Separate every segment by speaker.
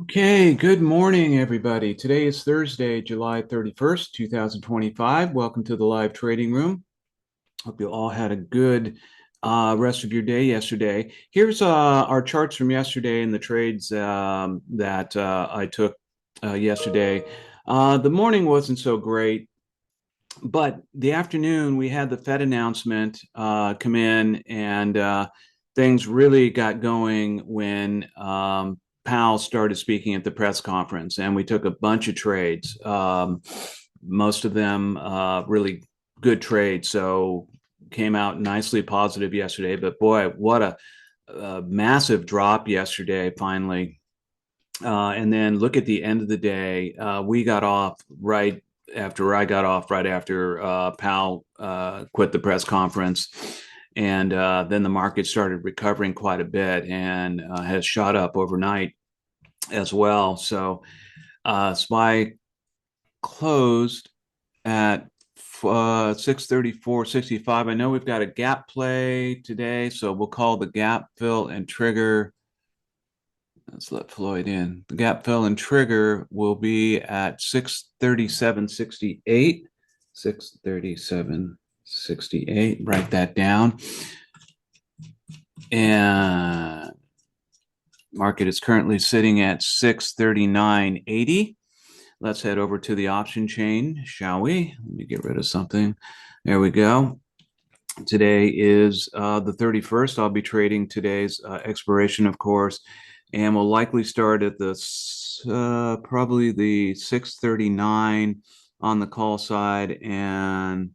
Speaker 1: Okay, good morning, everybody. Today is Thursday, July 31st, 2025. Welcome to the live trading room. Hope you all had a good rest of your day yesterday. Here's our charts from yesterday and the trades that I took yesterday. The morning wasn't so great, but the afternoon we had the Fed announcement come in, and things really got going when Powell started speaking at the press conference, and we took a bunch of trades. Most of them really good trades, so came out nicely positive yesterday. But boy, what a massive drop yesterday! Finally, and then look at the end of the day. We got off right after I got off, right after Powell quit the press conference. And then the market started recovering quite a bit and has shot up overnight as well. So SPY closed at 634.65. I know we've got a gap play today, so we'll call the gap fill and trigger. Let's let Floyd in. The gap fill and trigger will be at 637.68. 637.68. Write that down. And market is currently sitting at 639.80. Let's head over to the option chain, shall we? Let me get rid of something. There we go. Today is the 31st. I'll be trading today's expiration, of course, and we'll likely start at the probably the 639 on the call side, and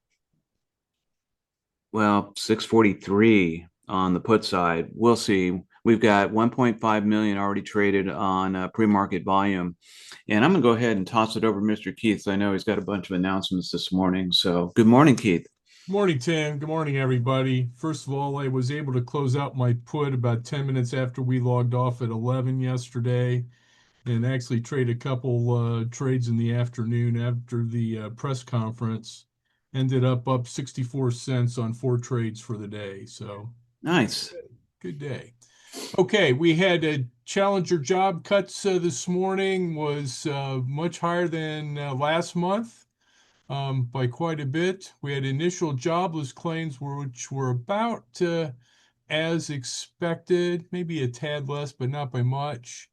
Speaker 1: well, 643 on the put side. We'll see. We've got 1.5 million already traded on pre-market volume, and I'm going to go ahead and toss it over to Mr. Keith. I know he's got a bunch of announcements this morning. So good morning, Keith.
Speaker 2: Morning, Tim. Good morning, everybody. First of all, I was able to close out my put about 10 minutes after we logged off at 11 yesterday and actually trade a couple trades in the afternoon after the press conference. Ended up 64 cents on four trades for the day. So
Speaker 1: Nice.
Speaker 2: good day. Okay, we had a Challenger job cuts this morning was much higher than last month by quite a bit. We had initial jobless claims, which were about as expected, maybe a tad less, but not by much.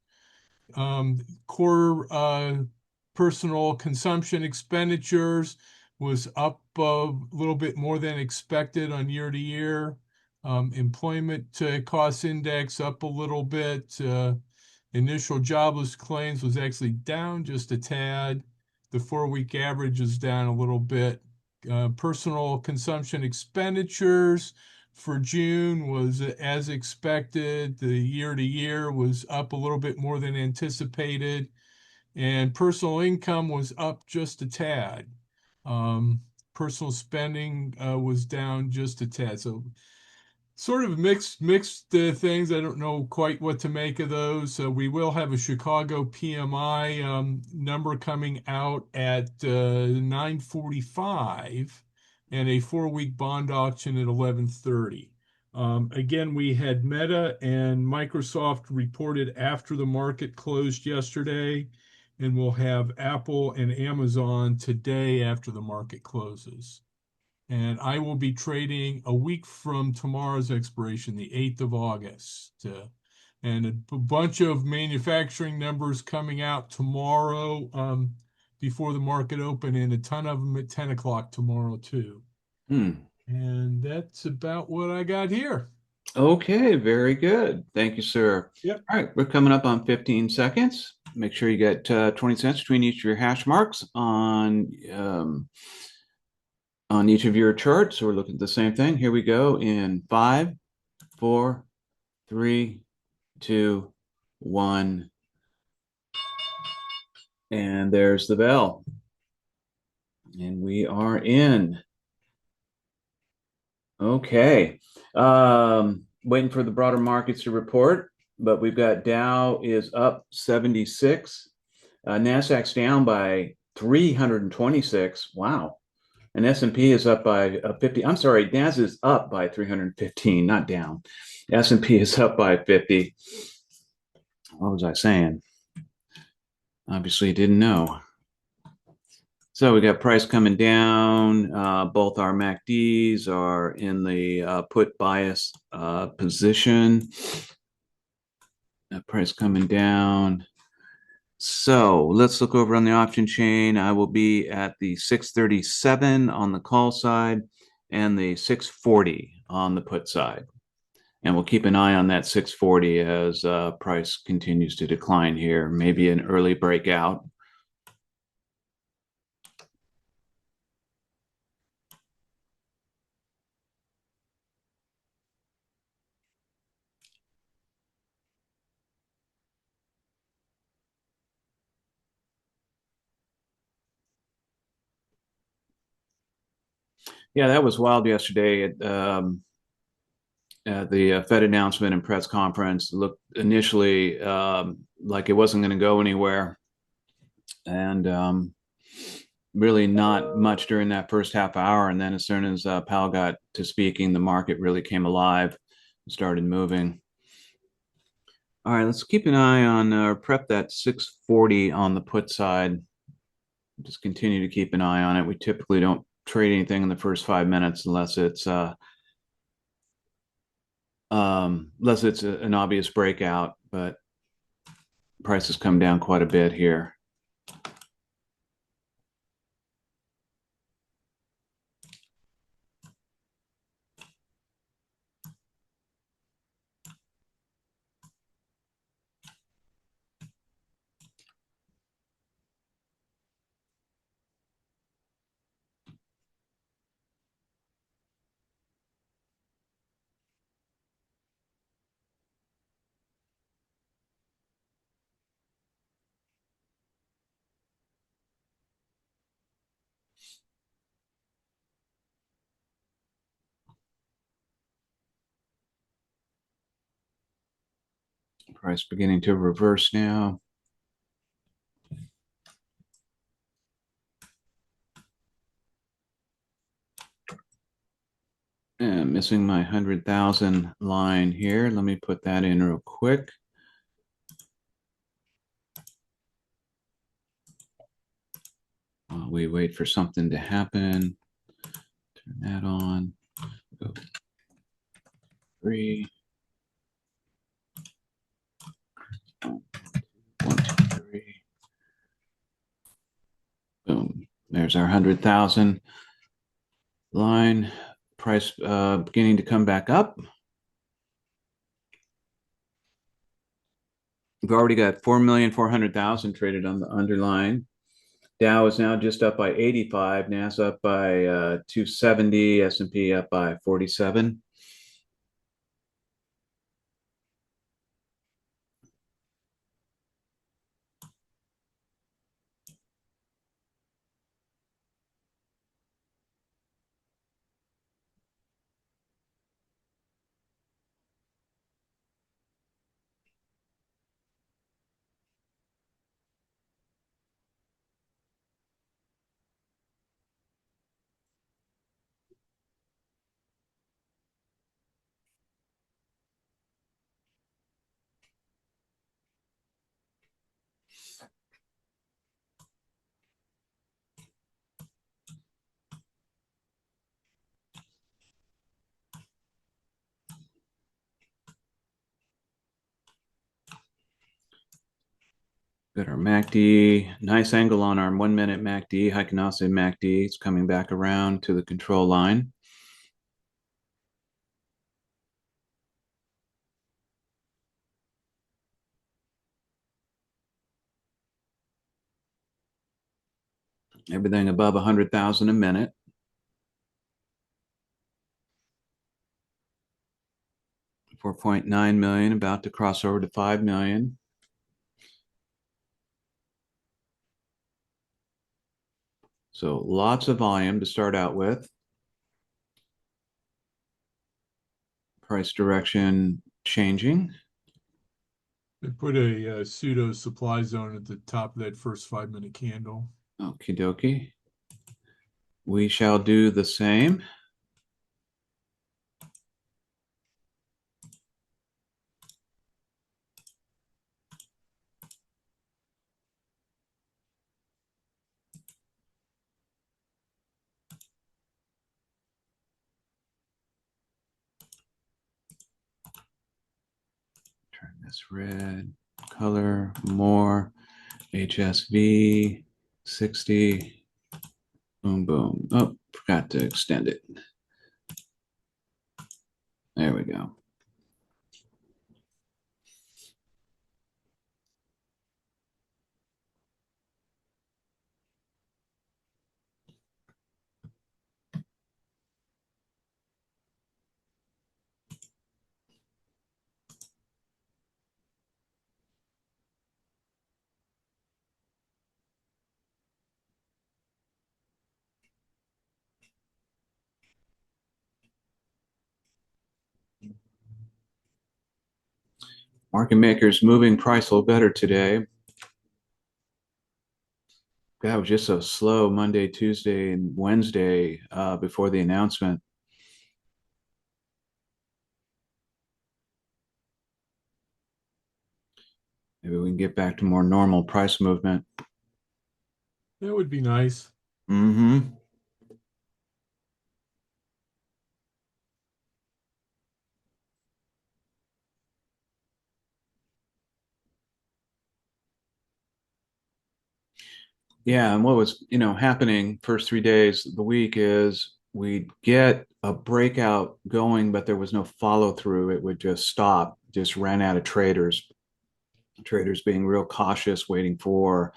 Speaker 2: Core personal consumption expenditures was up a little bit more than expected on year to year. Employment cost index up a little bit. Initial jobless claims was actually down just a tad. The 4-week average is down a little bit. Personal consumption expenditures for June was as expected. The year to year was up a little bit more than anticipated. And personal income was up just a tad. Personal spending was down just a tad. So sort of mixed things. I don't know quite what to make of those. We will have a Chicago PMI number coming out at 9:45 and a 4-week bond auction at 11:30. Again, we had Meta and Microsoft reported after the market closed yesterday, and we'll have Apple and Amazon today after the market closes. And I will be trading a week from tomorrow's expiration, the 8th of August. And a bunch of manufacturing numbers coming out tomorrow before the market open, and a ton of them at 10 o'clock tomorrow, too.
Speaker 1: Hmm.
Speaker 2: And that's about what I got here.
Speaker 1: Okay, very good. Thank you, sir.
Speaker 2: Yep.
Speaker 1: All right, we're coming up on 15 seconds. Make sure you get 20 cents between each of your hash marks on each of your charts. So we're looking at the same thing. Here we go in 5, 4, 3, 2, 1. And there's the bell. And we are in. Okay. Waiting for the broader markets to report, but we've got Dow is up 76. Nasdaq's down by 326. Wow. And S&P is up by 50. I'm sorry, NAS is up by 315, not down. S&P is up by 50. What was I saying? Obviously didn't know. So we got price coming down. Both our MACDs are in the put bias position. Price coming down. So let's look over on the option chain. I will be at the 637 on the call side and the 640 on the put side. And we'll keep an eye on that 640 as price continues to decline here. Maybe an early breakout. Yeah, that was wild yesterday. The Fed announcement and press conference looked initially like it wasn't going to go anywhere, and really not much during that first half hour. And then as soon as Powell got to speaking, the market really came alive and started moving. All right, let's keep an eye on prep that 640 on the put side. Just continue to keep an eye on it. We typically don't trade anything in the first 5 minutes unless it's an obvious breakout, but prices come down quite a bit here. Price beginning to reverse now. And missing my 100,000 line here. Let me put that in real quick. While we wait for something to happen. Turn that on. Go. 3. 1, 2, 3. Boom. There's our 100,000 line. Price beginning to come back up. We've already got 4,400,000 traded on the underlying. Dow is now just up by 85. NASDAQ up by 270. S&P up by 47. Got our MACD, nice angle on our 1 minute MACD, Heikenase MACD. It's coming back around to the control line. Everything above 100,000 a minute. $4.9 million, about to cross over to 5 million. So lots of volume to start out with. Price direction changing.
Speaker 2: They put a pseudo supply zone at the top of that first 5-minute candle.
Speaker 1: Okie dokie. We shall do the same. That's red. Color, more. HSV, 60. Boom, boom. Oh, forgot to extend it. There we go. Market makers moving price a little better today. That was just so slow Monday, Tuesday, and Wednesday before the announcement. Maybe we can get back to more normal price movement.
Speaker 2: That would be nice.
Speaker 1: Mm-hmm. Yeah, and what was, happening first 3 days of the week is we'd get a breakout going, but there was no follow through. It would just stop, just ran out of traders being real cautious, waiting for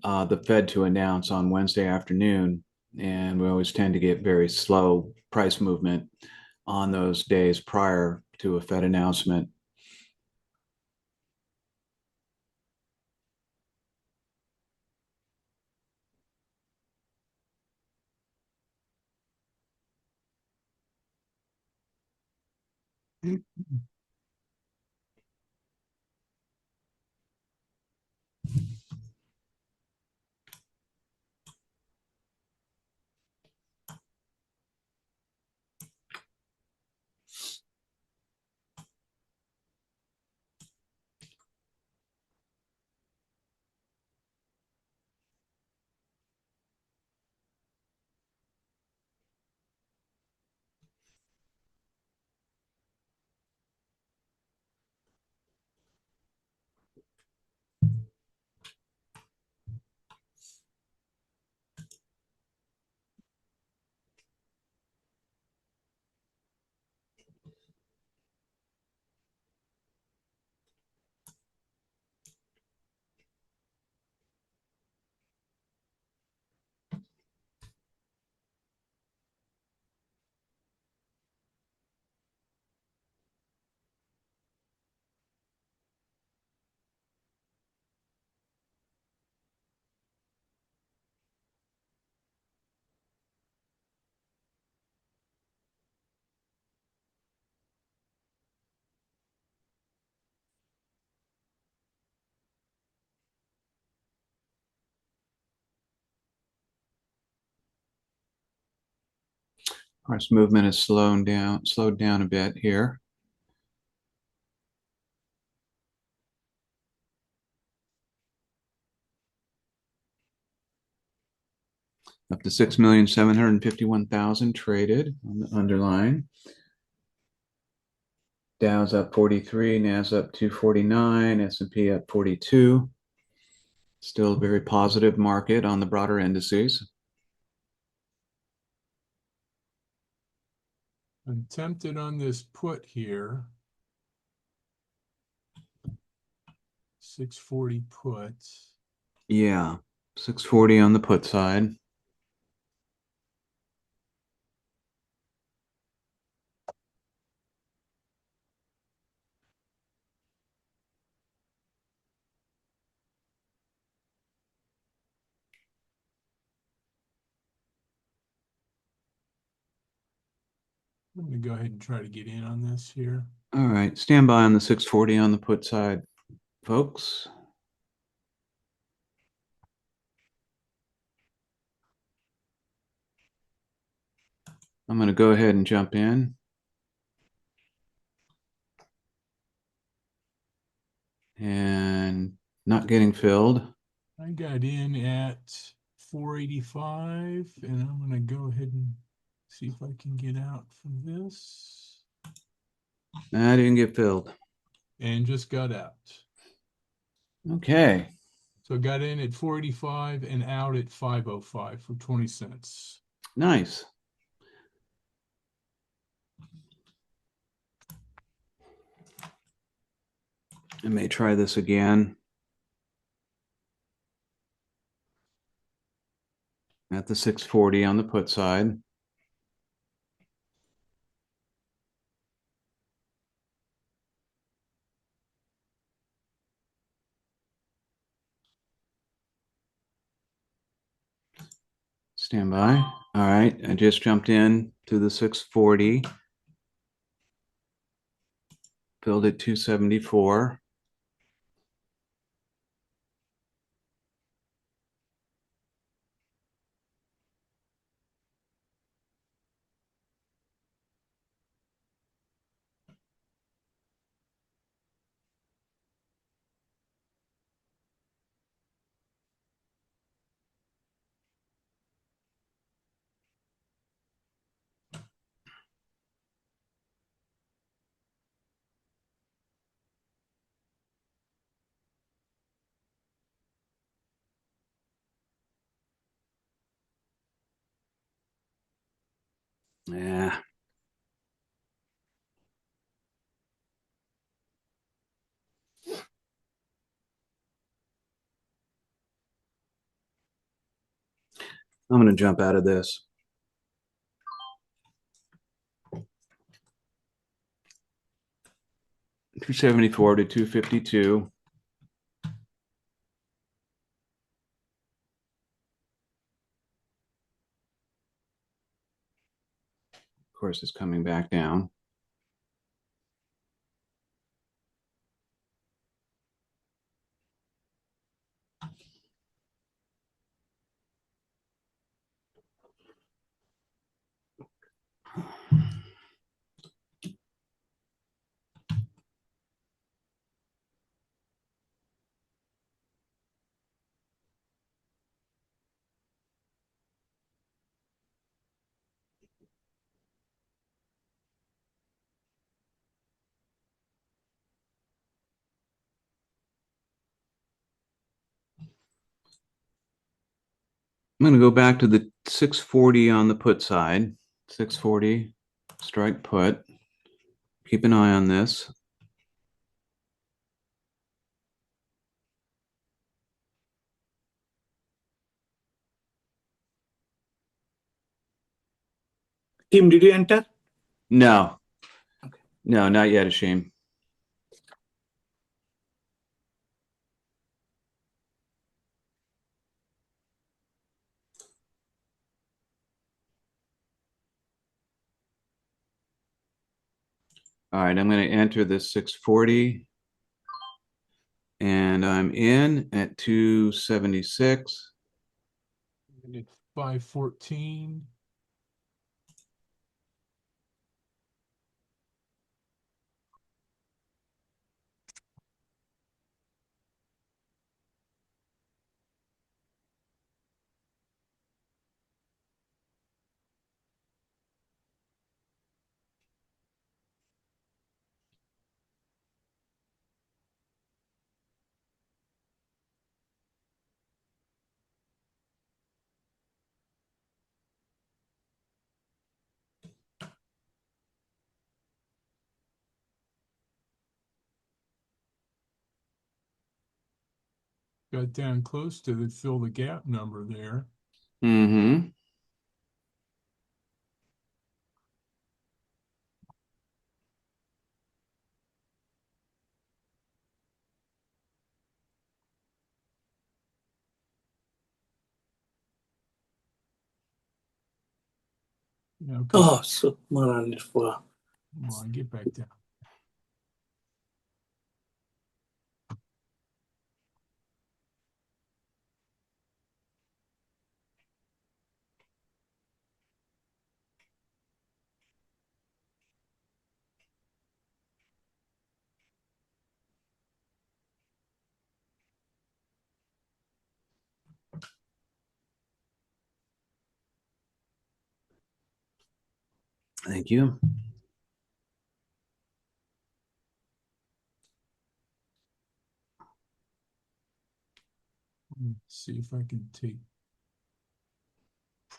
Speaker 1: the Fed to announce on Wednesday afternoon. And we always tend to get very slow price movement on those days prior to a Fed announcement. Price movement is slowed down a bit here. Up to 6,751,000 traded on the underlying. Dow's up 43, Nas up 249, S&P up 42. Still a very positive market on the broader indices.
Speaker 2: I'm tempted on this put here. 640 puts.
Speaker 1: Yeah, 640 on the put side.
Speaker 2: I'm going to go ahead and try to get in on this here.
Speaker 1: All right, stand by on the 640 on the put side, folks. I'm going to go ahead and jump in. And not getting filled.
Speaker 2: I got in at 485, and I'm going to go ahead and see if I can get out from this.
Speaker 1: I didn't get filled.
Speaker 2: and just got out.
Speaker 1: Okay.
Speaker 2: So got in at 485 and out at 505 for 20 cents.
Speaker 1: Nice. I may try this again at the 640 on the put side. Stand by. All right. I just jumped in to the 640. Filled at 274. Yeah. I'm going to jump out of this. 274 to 252. Of course, it's coming back down. I'm going to go back to the 640 on the put side. 640, strike put. Keep an eye on this.
Speaker 3: Tim, did you enter?
Speaker 1: No,
Speaker 3: Okay.
Speaker 1: no, not yet, Ashim. All right, I'm going to enter this 640 and I'm in at 276.
Speaker 2: And at 514. Got down close to the fill the gap number there.
Speaker 1: Mm-hmm.
Speaker 2: Okay.
Speaker 3: Oh, so wonderful.
Speaker 2: Come on, get back down.
Speaker 1: Thank you.
Speaker 2: Let's see if I can take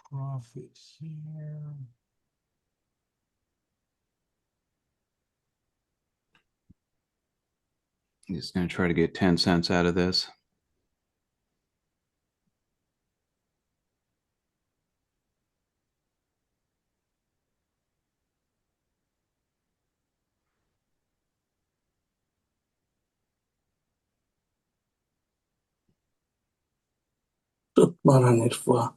Speaker 2: profit here.
Speaker 1: Just going to try to get 10 cents out of this.
Speaker 3: Tot maranirva.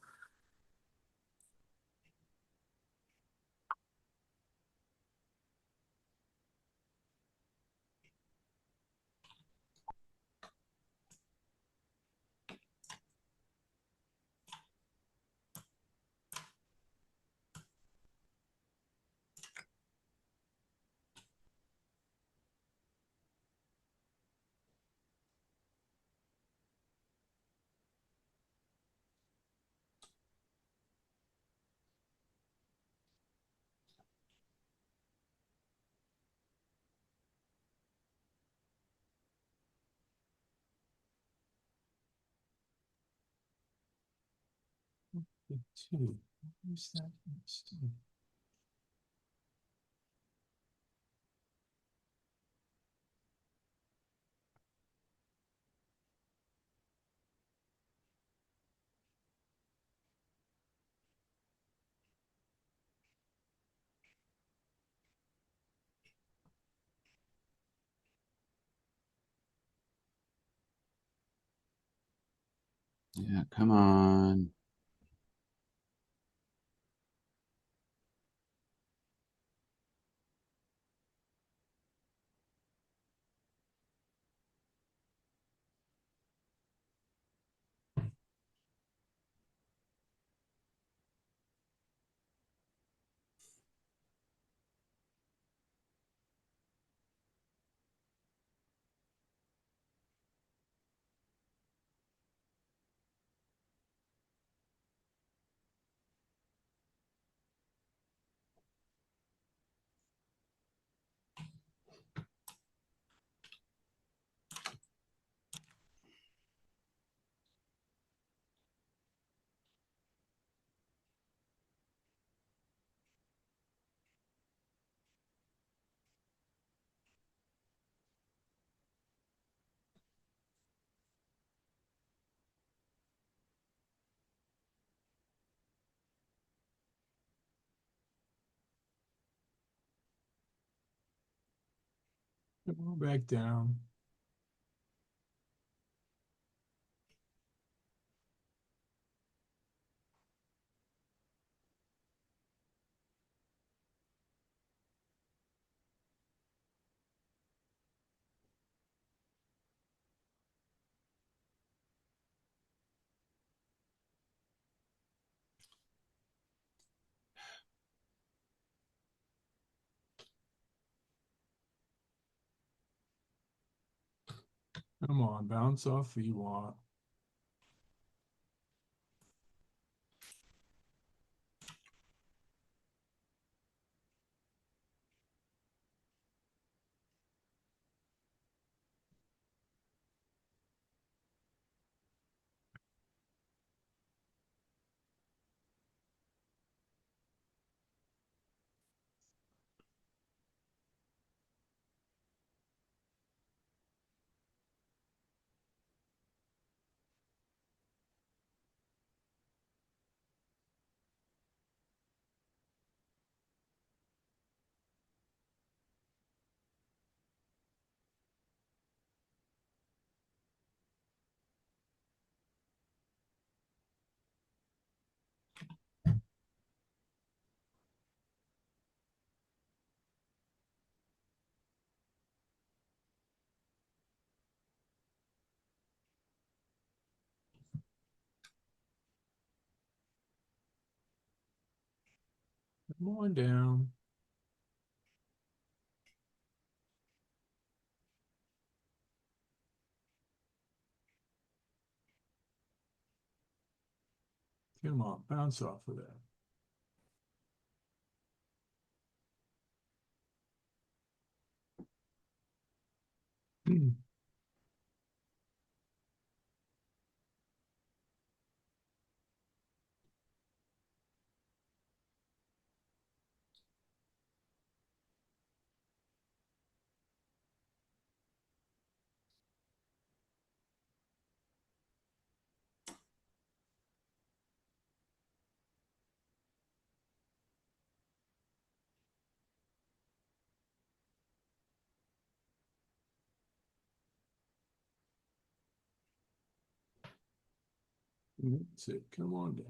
Speaker 2: Two. Where's that?
Speaker 1: Yeah, come on.
Speaker 2: Come on back down. Come on, bounce off VWAP. Come on down. Come on, bounce off of that. That's it. Come on down.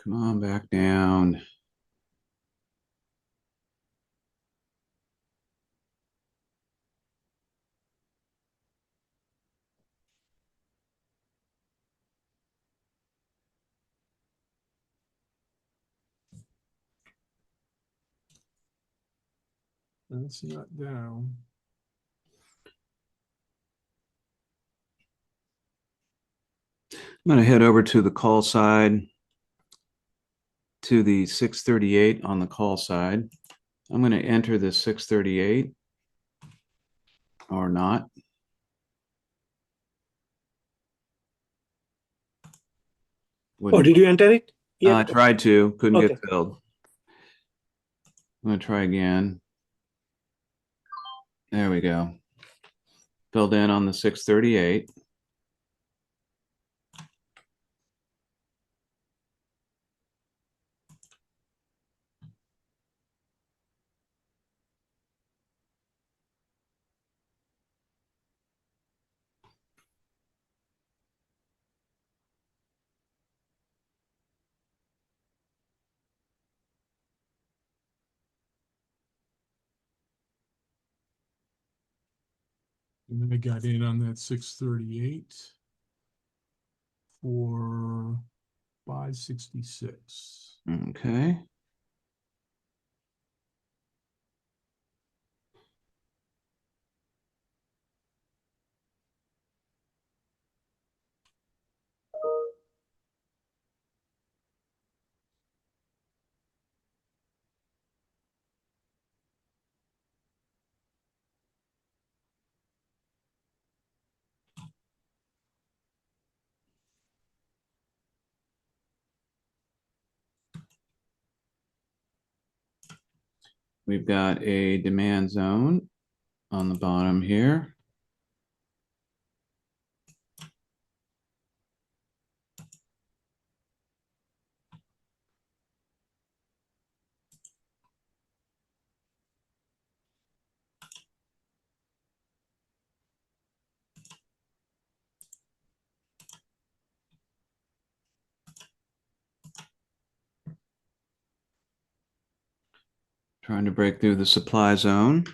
Speaker 1: Come on back down.
Speaker 2: That's not down.
Speaker 1: I'm going to head over to the call side, to the 638 on the call side. I'm going to enter the 638 or not.
Speaker 3: Oh, did you enter it?
Speaker 1: I
Speaker 3: Yeah.
Speaker 1: tried to, couldn't
Speaker 3: Okay.
Speaker 1: get filled. I'm going to try again. There we go. Filled in on the 638.
Speaker 2: And then I got in on that 638 for 566.
Speaker 1: Okay. We've got a demand zone on the bottom here. Trying to break through the supply zone.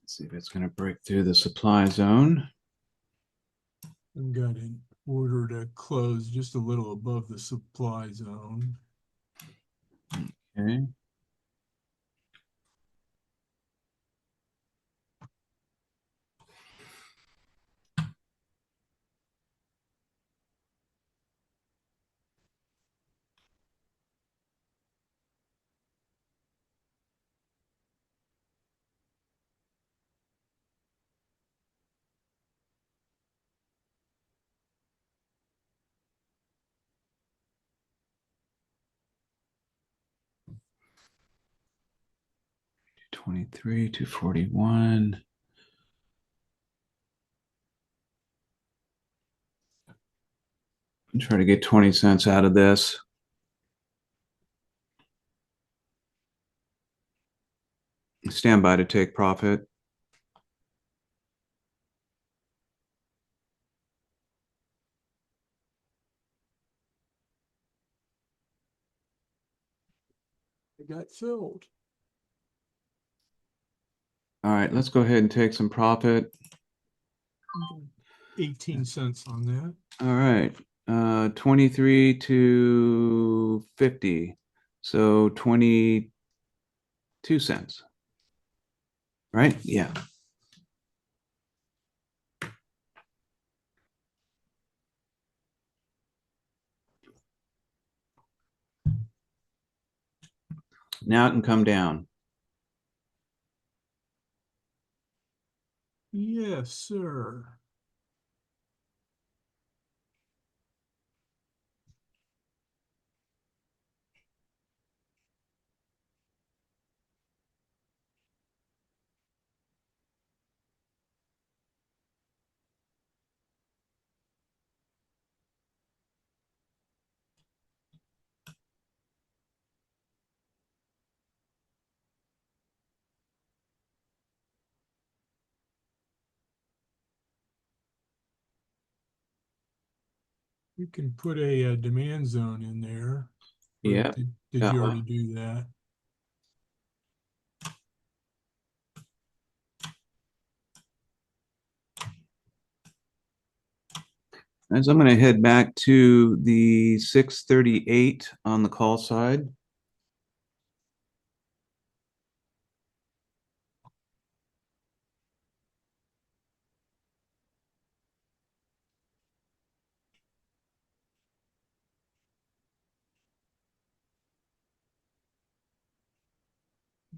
Speaker 1: Let's see if it's going to break through the supply zone.
Speaker 2: I've got an order to close just a little above the supply zone.
Speaker 1: Okay. 23 to 41. I'm trying to get 20 cents out of this. Stand by to take profit.
Speaker 2: It got filled.
Speaker 1: All right, let's go ahead and take some profit.
Speaker 2: 18 cents on that.
Speaker 1: All right, 23 to 50. So 22 cents. Right? Yeah. Now it can come down.
Speaker 2: Yes, sir. You can put a, demand zone in there. Or
Speaker 1: Yeah.
Speaker 2: did you already do that?
Speaker 1: As I'm going to head back to the 638 on the call side.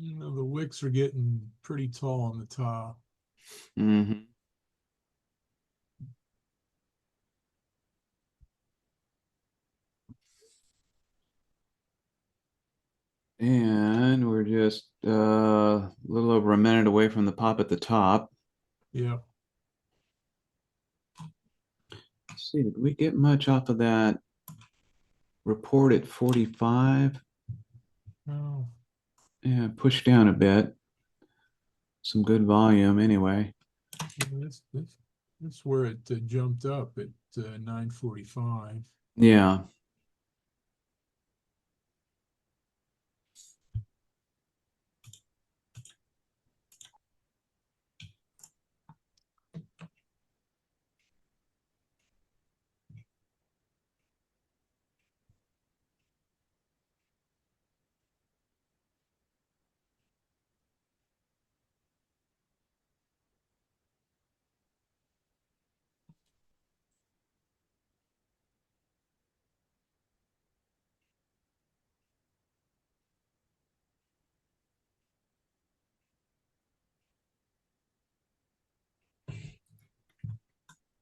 Speaker 2: You know, the wicks are getting pretty tall on the top.
Speaker 1: Mm-hmm. And we're just a little over a minute away from the pop at the top.
Speaker 2: Yeah.
Speaker 1: Let's see, did we get much off of that report at 45?
Speaker 2: Oh,
Speaker 1: Yeah, pushed down a bit. Some good volume anyway.
Speaker 2: yeah, that's where it jumped up at 9:45.
Speaker 1: Yeah.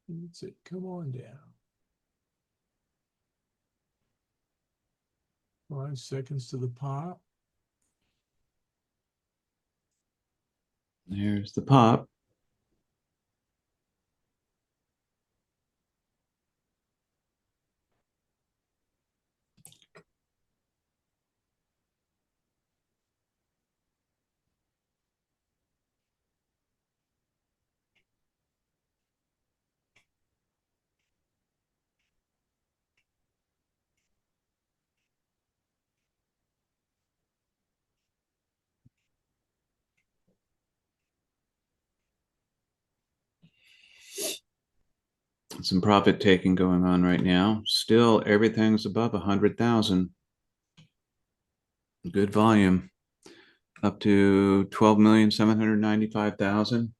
Speaker 2: That's it. Come on down. 5 seconds to the pop.
Speaker 1: There's the pop. Some profit taking going on right now. Still, everything's above 100,000. Good volume. Up to 12,795,000.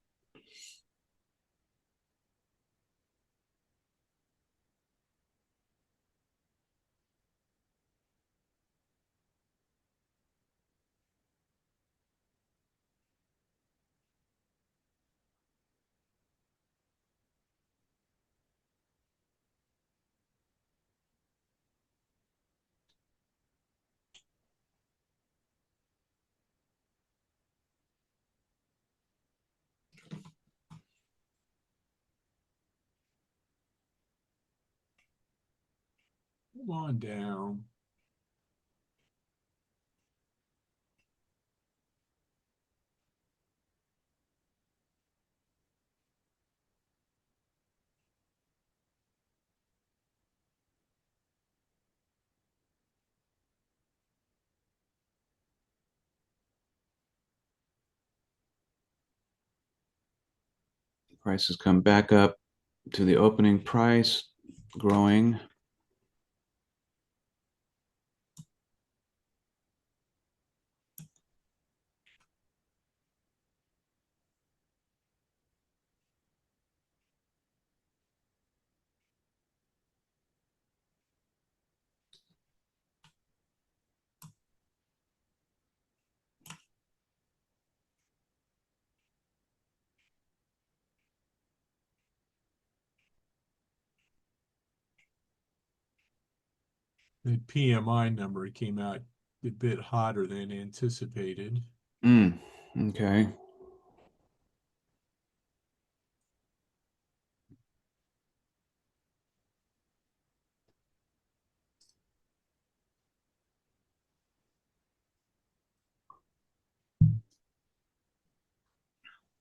Speaker 2: Come on down.
Speaker 1: Prices come back up to the opening price, growing.
Speaker 2: The PMI number came out a bit hotter than anticipated.
Speaker 1: Okay.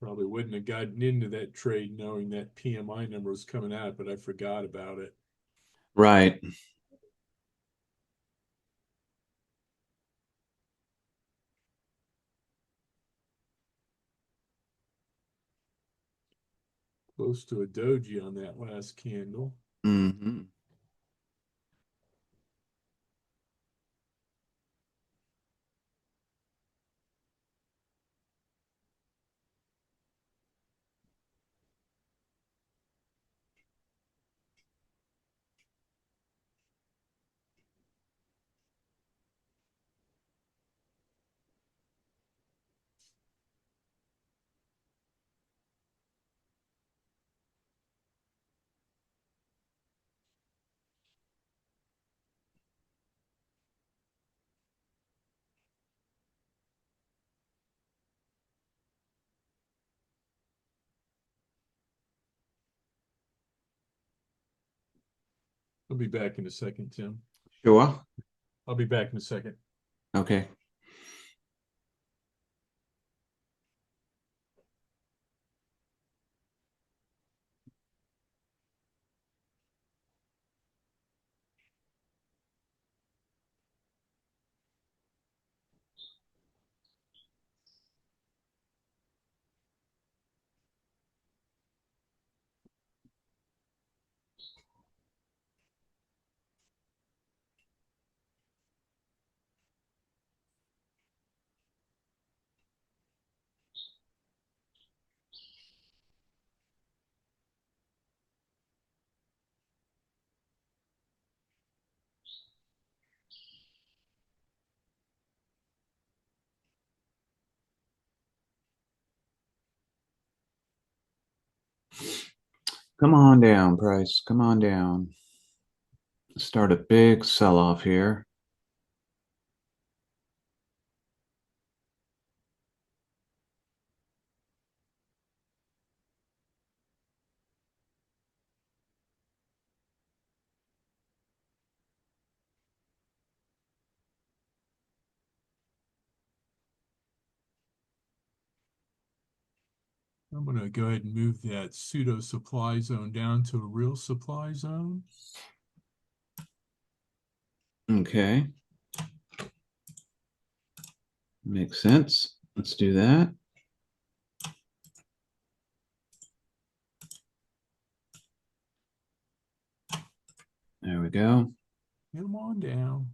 Speaker 2: Probably wouldn't have gotten into that trade knowing that PMI number was coming out, but I forgot about it.
Speaker 1: Right.
Speaker 2: Close to a doji on that last candle.
Speaker 1: Mm-hmm.
Speaker 2: I'll be back in a second, Tim.
Speaker 1: Sure.
Speaker 2: I'll be back in a second.
Speaker 1: Okay. Come on down, price. Come on down. Start a big sell-off here.
Speaker 2: I'm going to go ahead and move that pseudo supply zone down to a real supply zone.
Speaker 1: Okay. Makes sense. Let's do that. There we go.
Speaker 2: Come on down.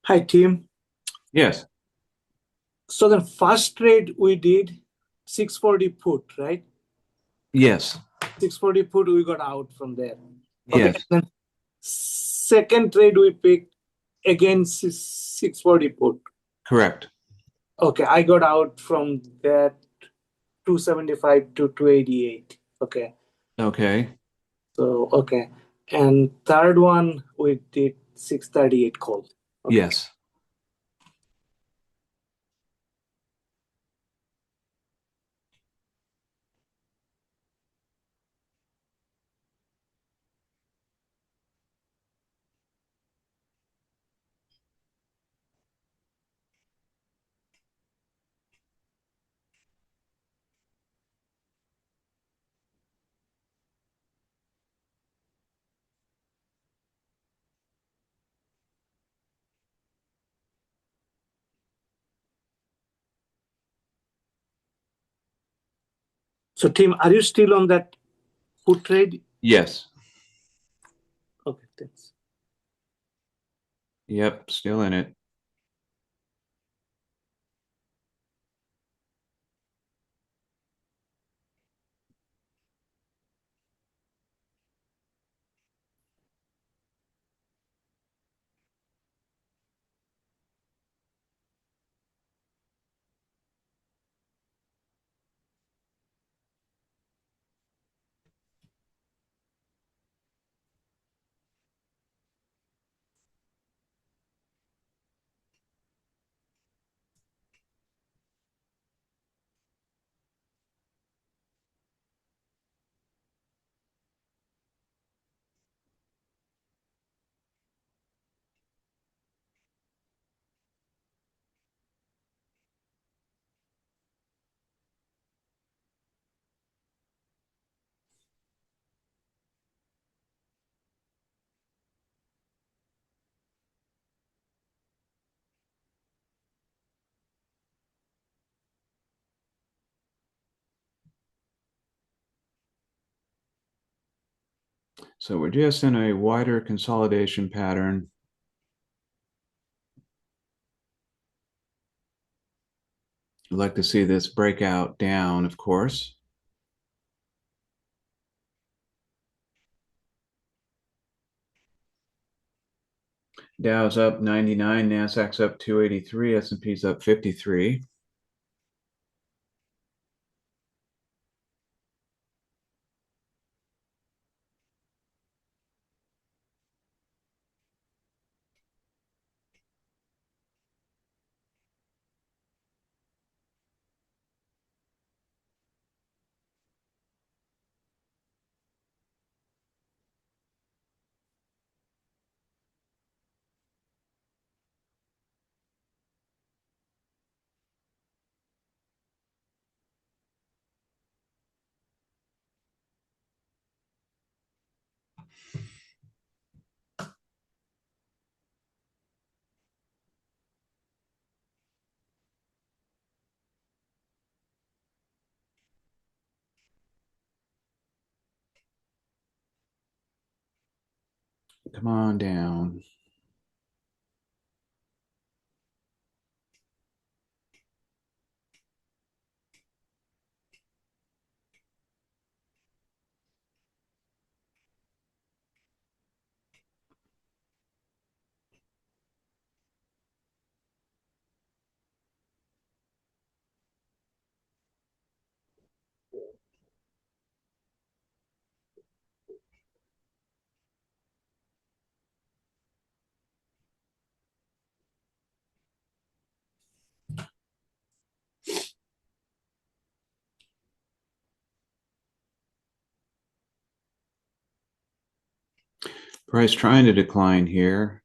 Speaker 3: Hi, team.
Speaker 1: Yes.
Speaker 3: So the first trade we did 640 put, right?
Speaker 1: Yes.
Speaker 3: 640 put, we got out from there. Okay.
Speaker 1: Yes.
Speaker 3: And then second trade we picked again 640 put.
Speaker 1: Correct.
Speaker 3: Okay, I got out from that 275 to 288. Okay.
Speaker 1: Okay.
Speaker 3: So okay. And third one we did 638 call. Okay.
Speaker 1: Yes.
Speaker 3: So team, are you still on that put trade?
Speaker 1: Yes.
Speaker 3: Okay, thanks.
Speaker 1: Yep. Still in it. So we're just in a wider consolidation pattern. I'd like to see this breakout down, of course. Dow's up 99, Nasdaq's up 283, S&P's up 53. Come on down. Price trying to decline here.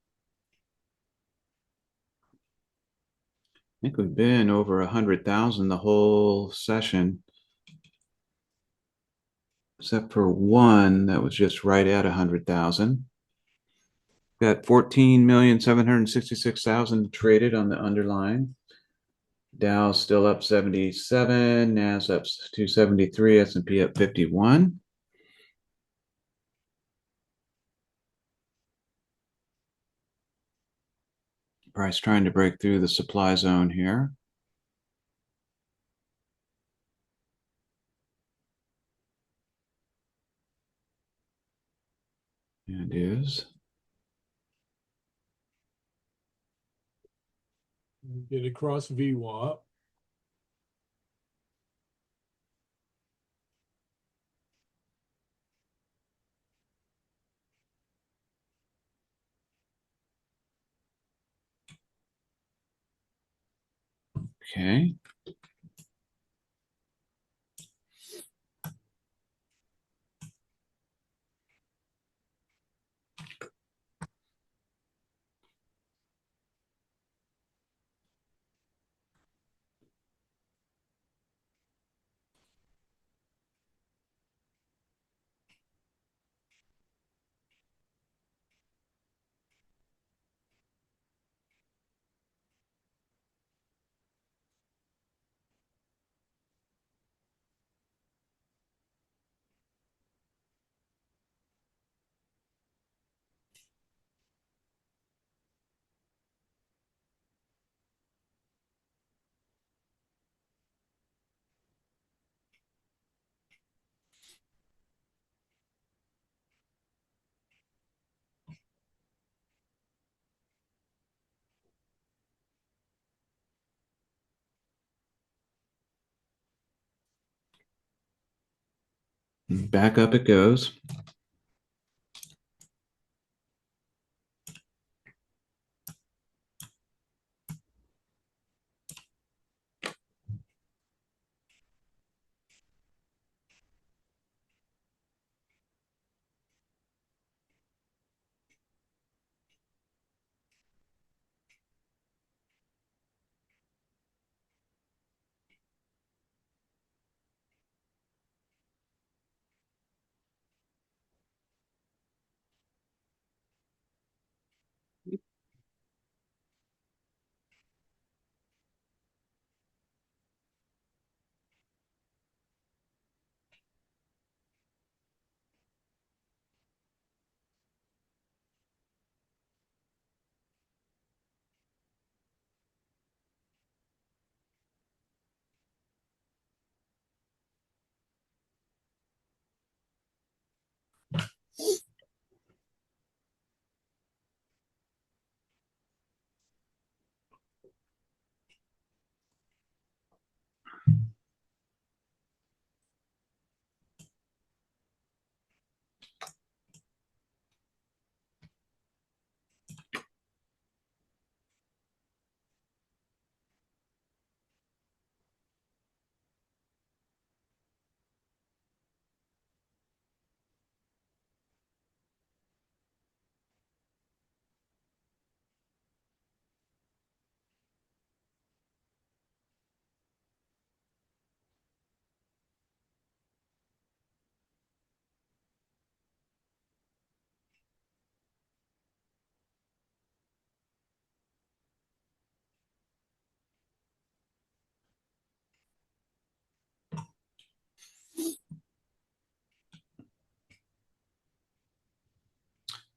Speaker 1: I think we've been over 100,000 the whole session, except for one that was just right at 100,000. Got 14,766,000 traded on the underlying. Dow's still up 77, Nas up 273, S&P up 51. Price trying to break through the supply zone here. It is.
Speaker 2: Get across VWAP.
Speaker 1: Okay. Back up it goes.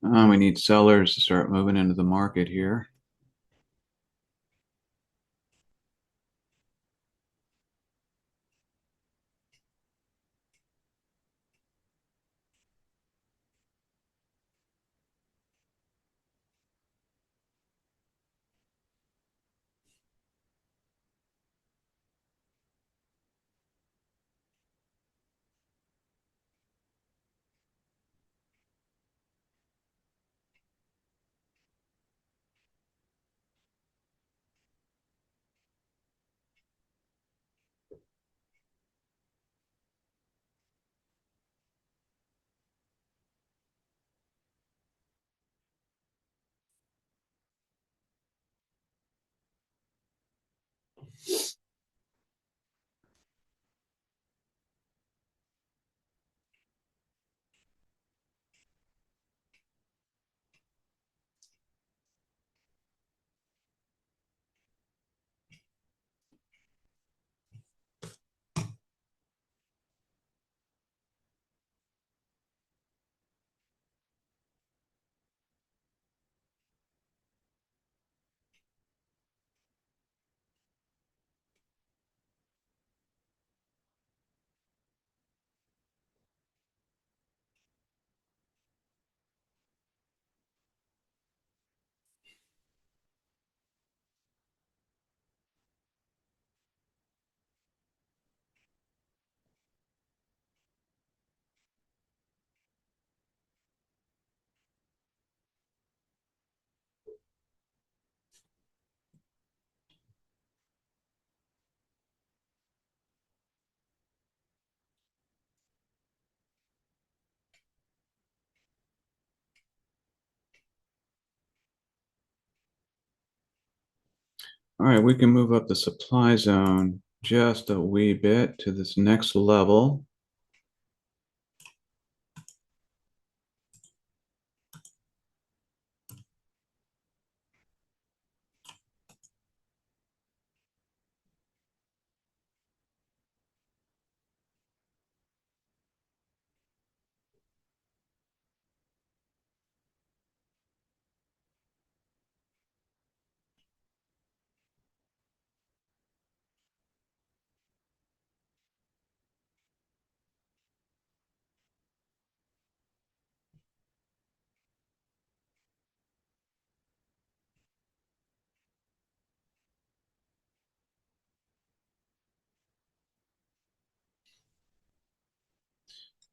Speaker 1: We need sellers to start moving into the market here. All right, we can move up the supply zone just a wee bit to this next level.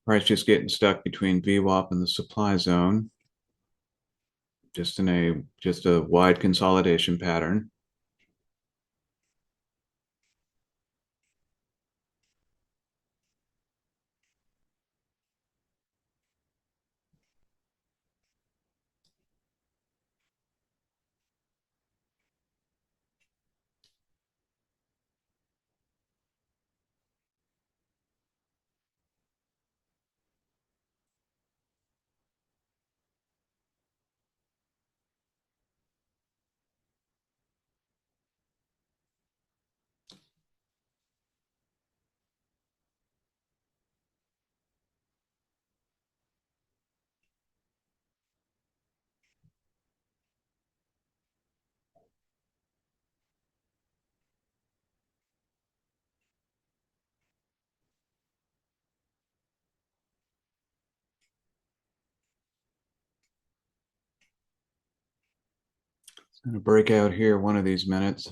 Speaker 1: Price just getting stuck between VWAP and the supply zone, just a wide consolidation pattern. It's going to break out here one of these minutes.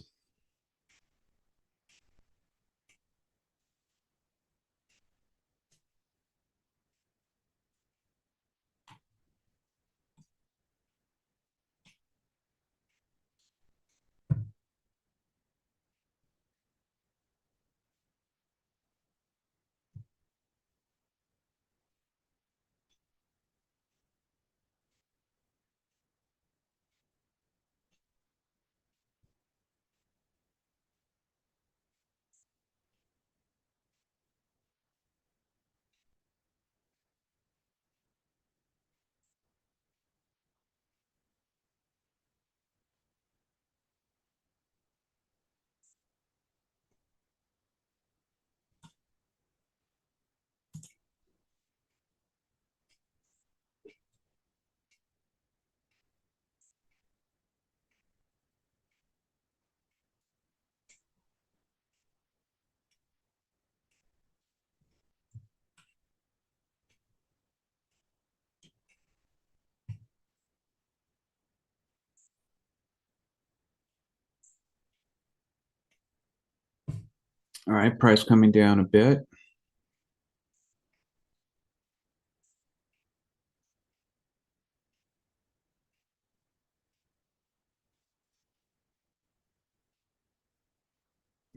Speaker 1: All right, price coming down a bit.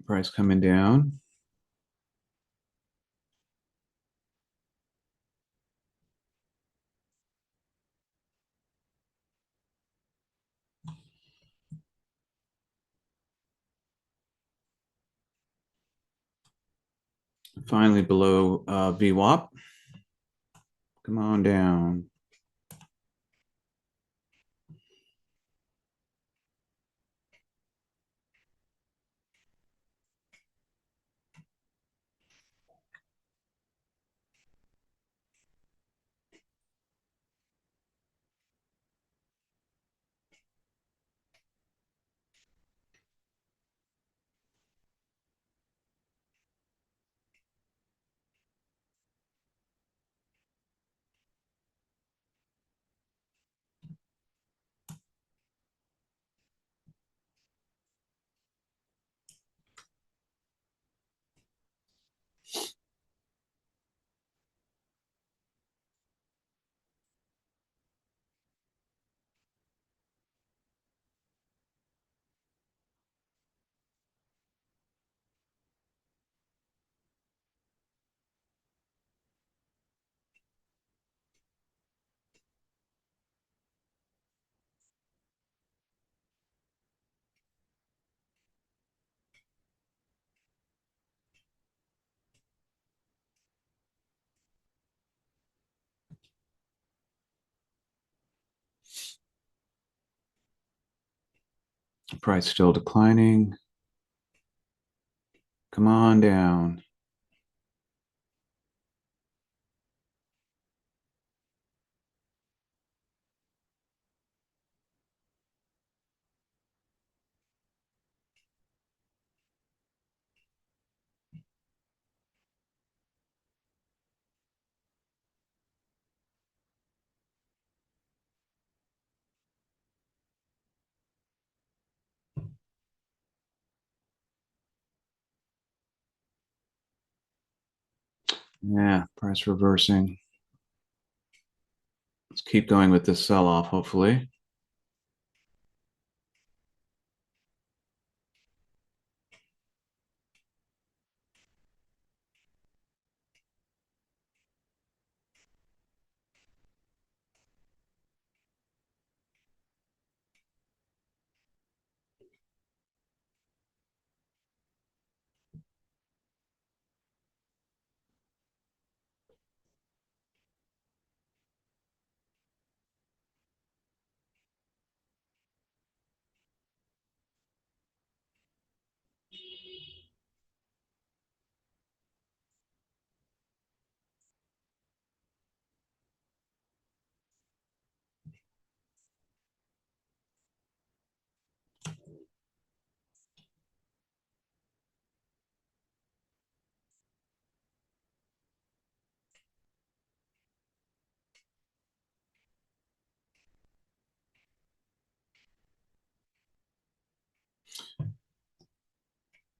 Speaker 1: Price coming down. Finally below VWAP. Come on down. Price still declining. Come on down. Yeah, price reversing. Let's keep going with this sell-off, hopefully.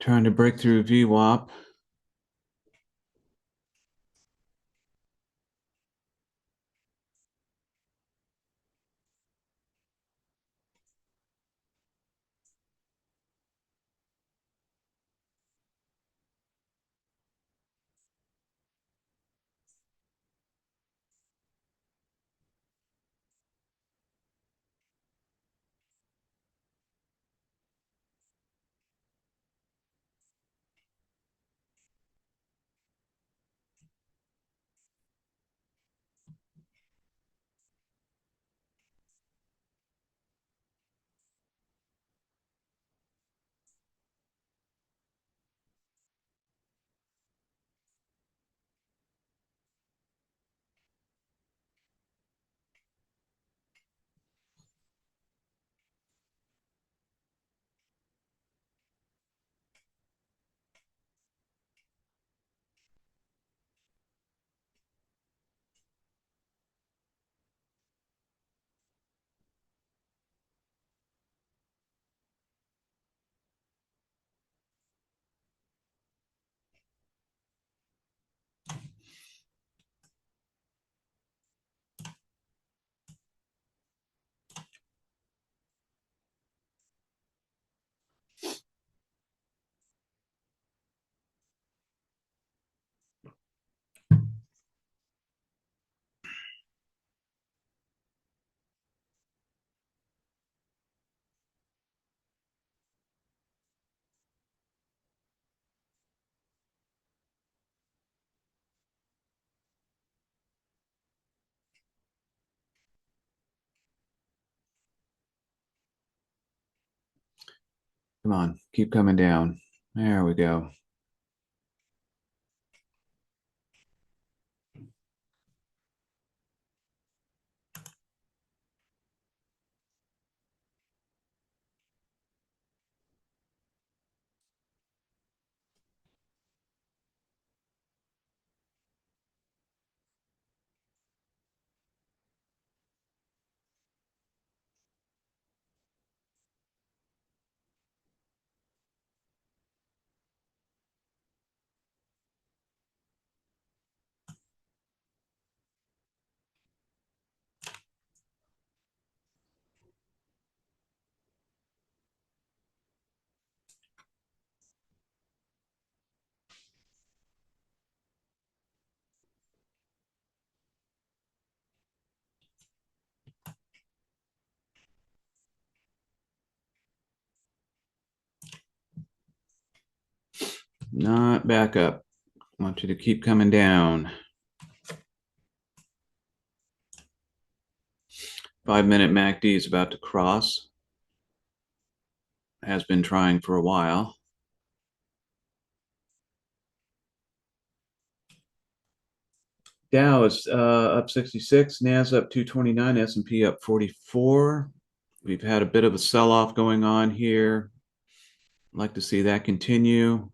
Speaker 1: Trying to break through VWAP. Come on, keep coming down. There we go. Not back up. I want you to keep coming down. 5 minute MACD is about to cross. has been trying for a while. Dow is up 66, Nas up 229, S&P up 44. We've had a bit of a sell-off going on here. I'd like to see that continue.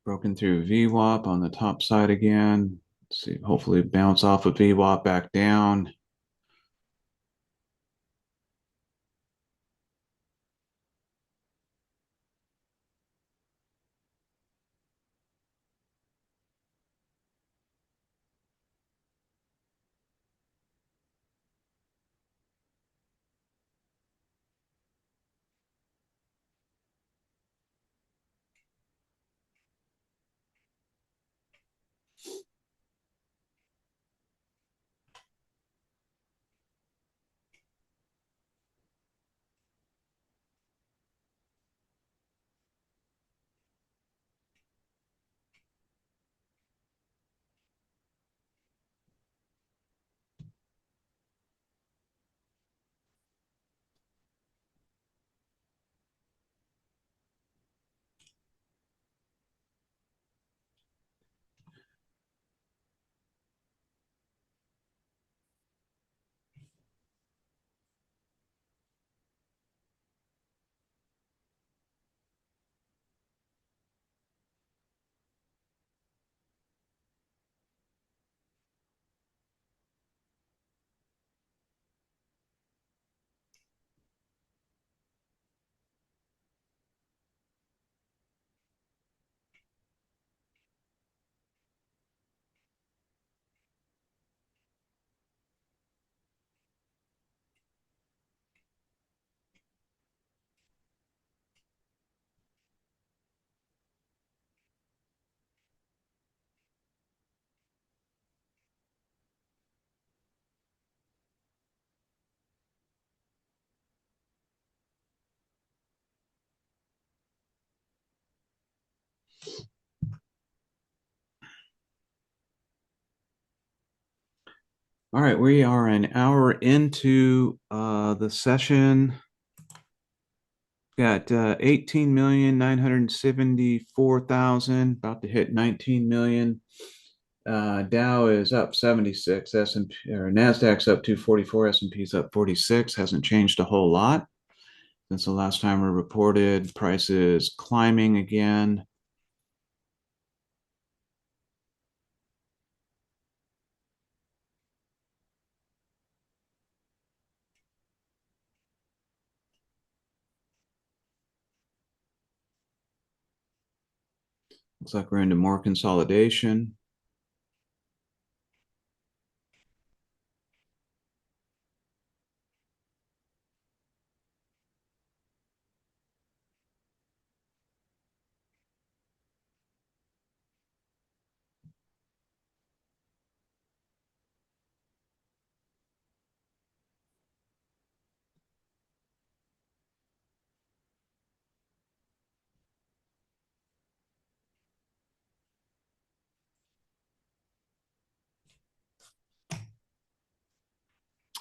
Speaker 1: Broken through VWAP on the top side again. Let's see, hopefully bounce off of VWAP back down. All right, we are an hour into the session. Got 18,974,000, about to hit 19 million. Dow is up 76, S&P or Nasdaq's up 244, S&P's up 46. Hasn't changed a whole lot since the last time we reported. Price is climbing again. Looks like we're into more consolidation.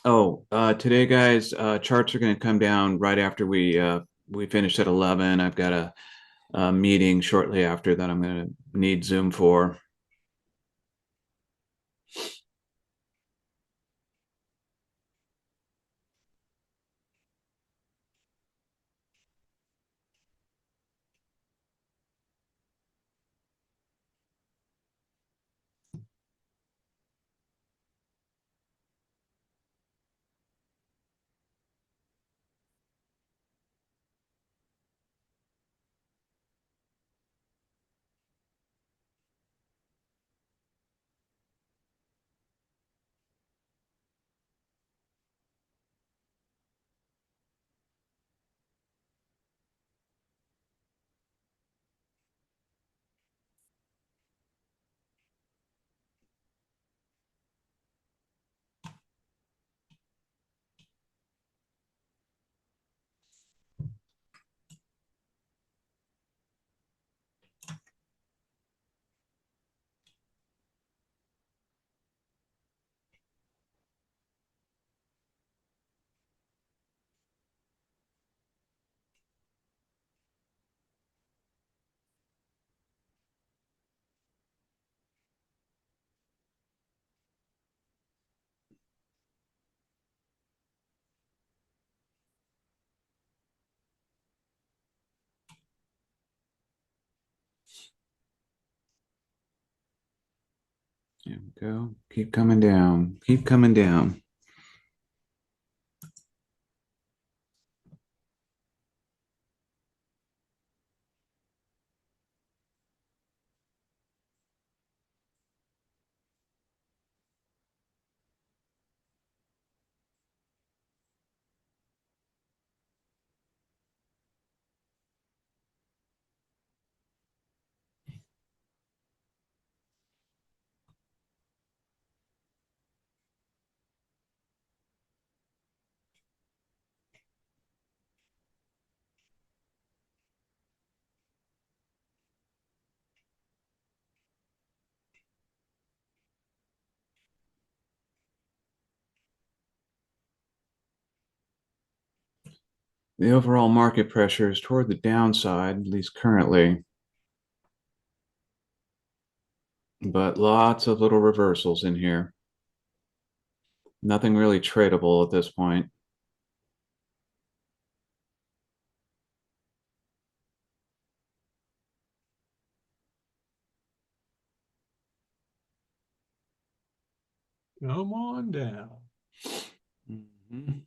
Speaker 1: Oh, today, guys, charts are going to come down right after we finish at 11. I've got a meeting shortly after that I'm going to need Zoom for. There we go. Keep coming down. Keep coming down. The overall market pressure is toward the downside, at least currently, but lots of little reversals in here. Nothing really tradable at this point.
Speaker 2: Come on down.
Speaker 1: Mhm.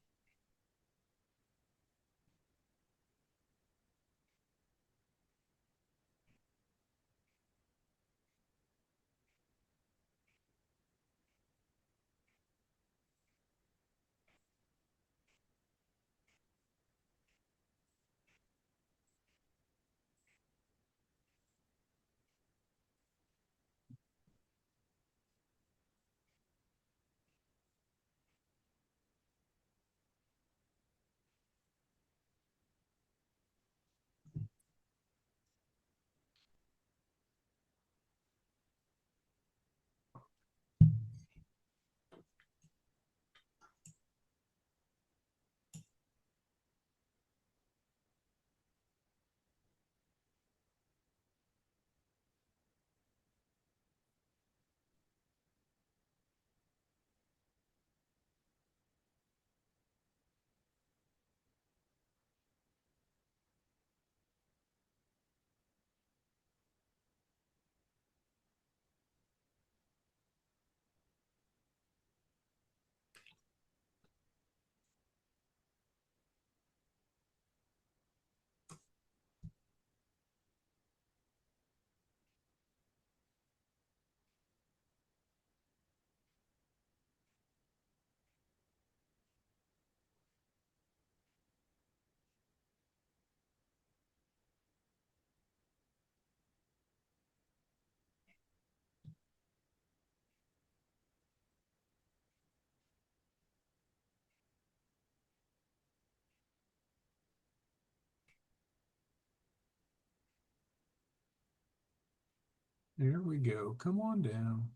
Speaker 2: There we go. Come on down.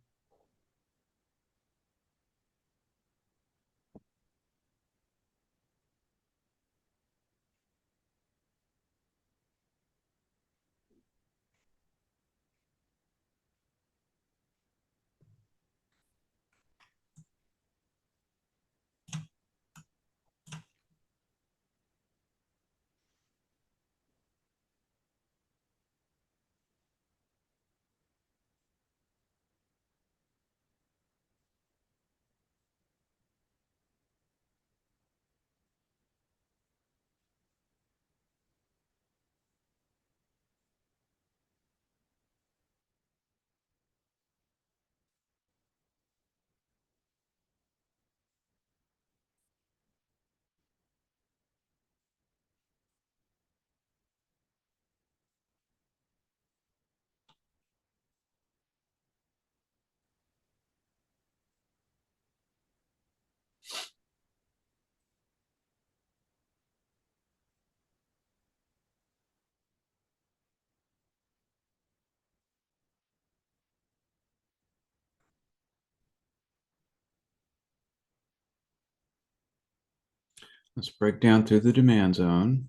Speaker 1: Let's break down through the demand zone.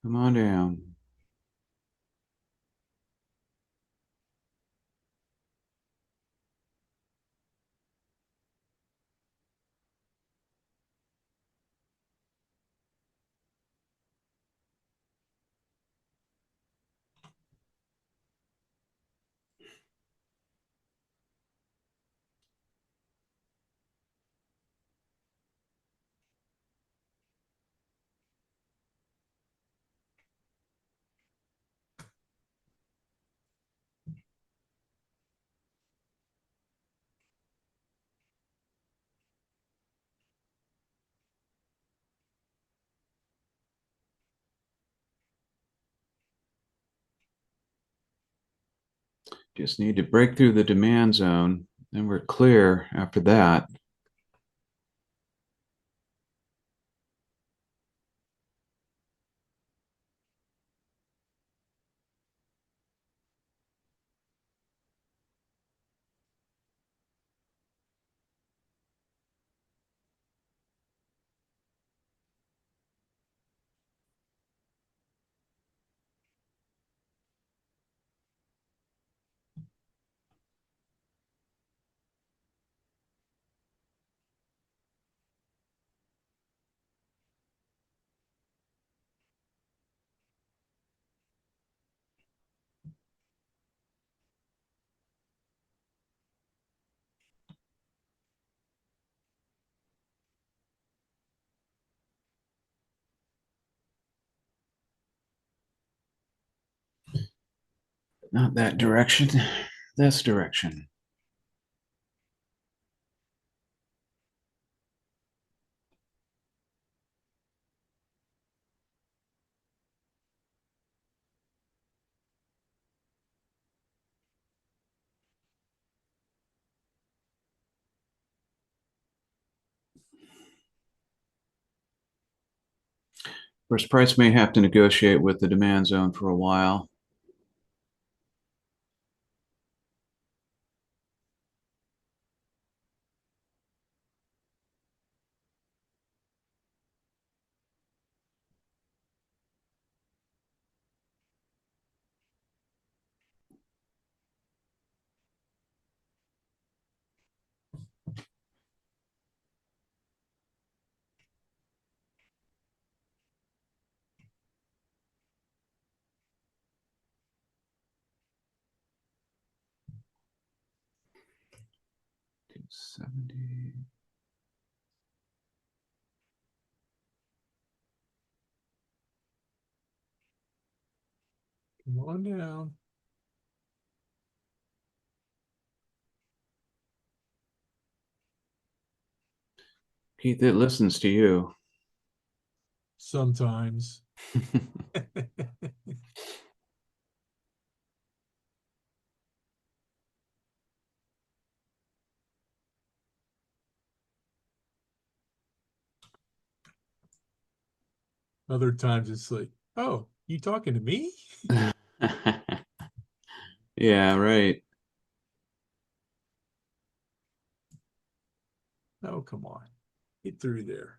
Speaker 1: Come on down. Just need to break through the demand zone. Then we're clear after that. Not that direction, this direction. Of course, price may have to negotiate with the demand zone for a while. $270.
Speaker 2: Come on down.
Speaker 1: Keith, it listens to you.
Speaker 2: Sometimes. Other times it's like, oh, you talking to me?
Speaker 1: Yeah, right.
Speaker 2: Oh, come on. Get through there.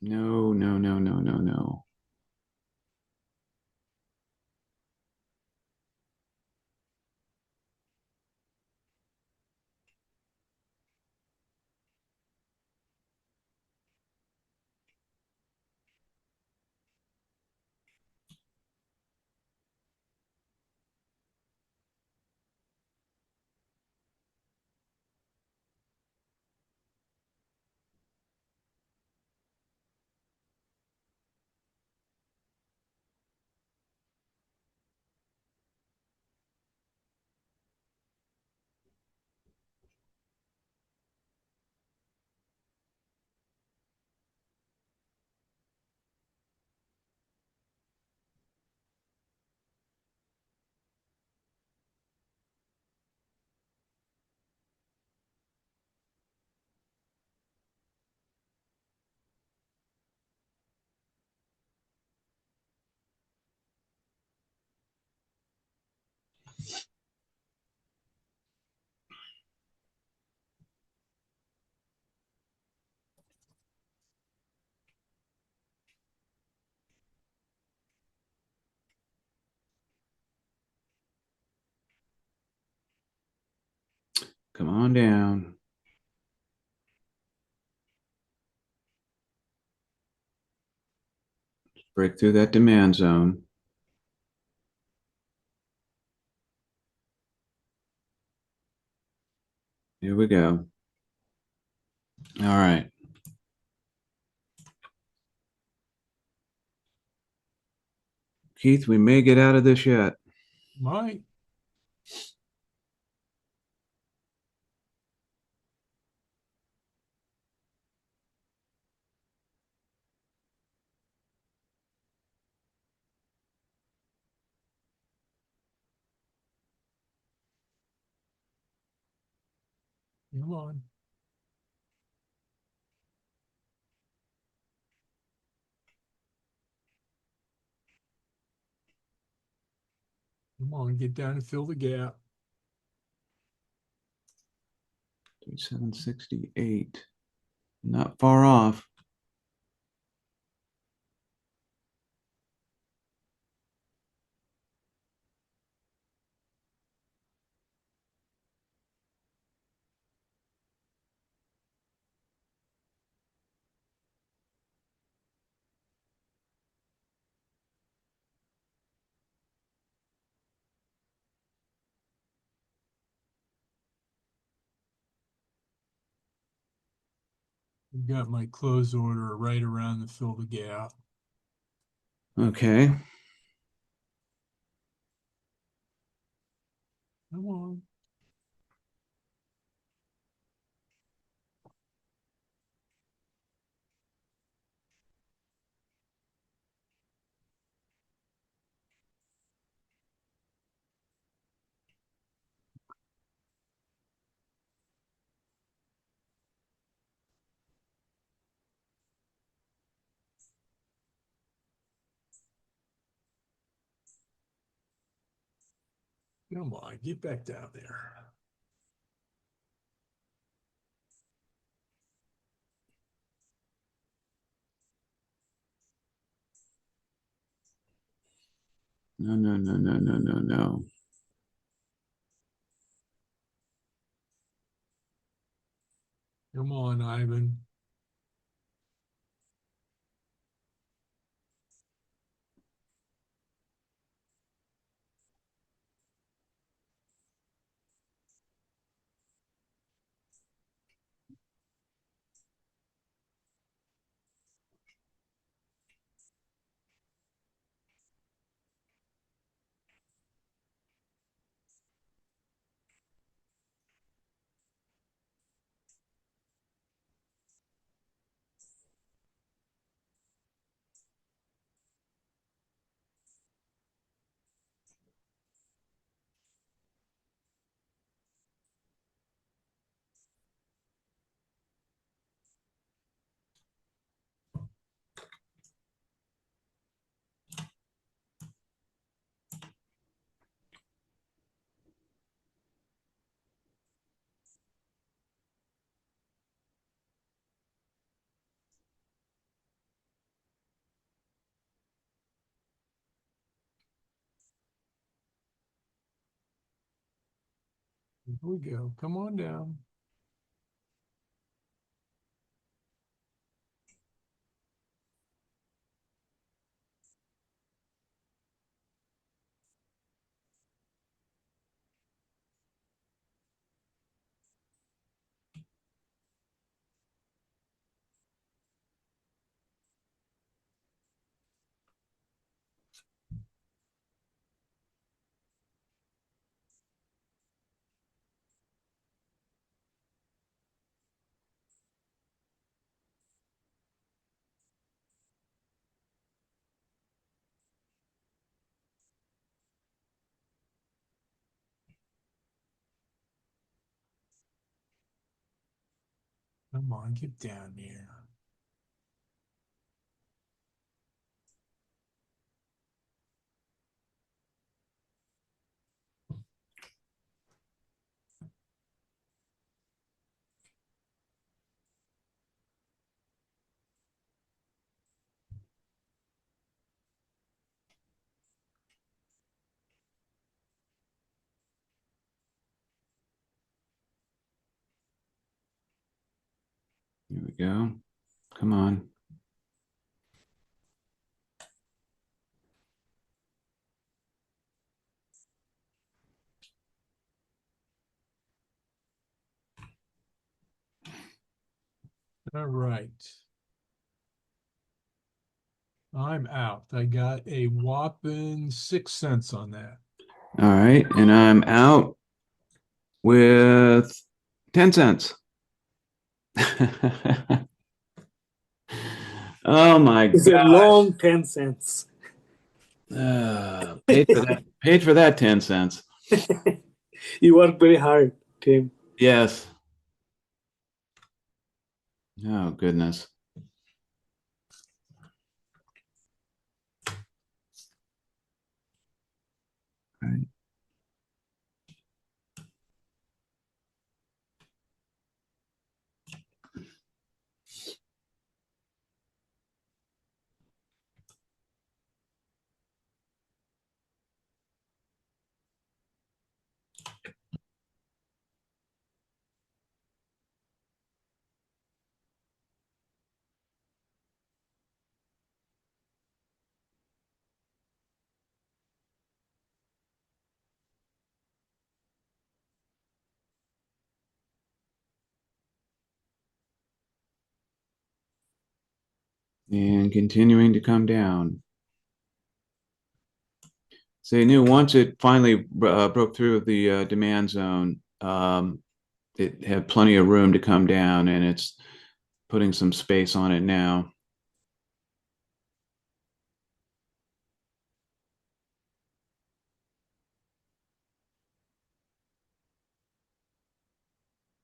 Speaker 1: No, no, no, no, no, no. on down. Break through that demand zone. Here we go. All right. Keith, we may get out of this yet.
Speaker 2: Might. Come on. Come on, get down and fill the gap.
Speaker 1: 3768. Not far off.
Speaker 2: I've got my close order right around the fill the gap.
Speaker 1: Okay.
Speaker 2: Come on. Come on, get back down there.
Speaker 1: No, no, no, no, no, no, no.
Speaker 2: Come on, Ivan. Here we go. Come on down. Come on, get down there.
Speaker 1: go. Come on.
Speaker 2: All right. I'm out. I got a whopping 6 cents on that.
Speaker 1: All right. And I'm out with 10 cents. Oh my
Speaker 3: It's a
Speaker 1: gosh.
Speaker 3: long 10 cents.
Speaker 1: Paid for that 10 cents.
Speaker 3: You work very hard, Tim.
Speaker 1: Yes. Oh goodness. Right. And continuing to come down. So you knew once it finally broke through the demand zone, it had plenty of room to come down, and it's putting some space on it now.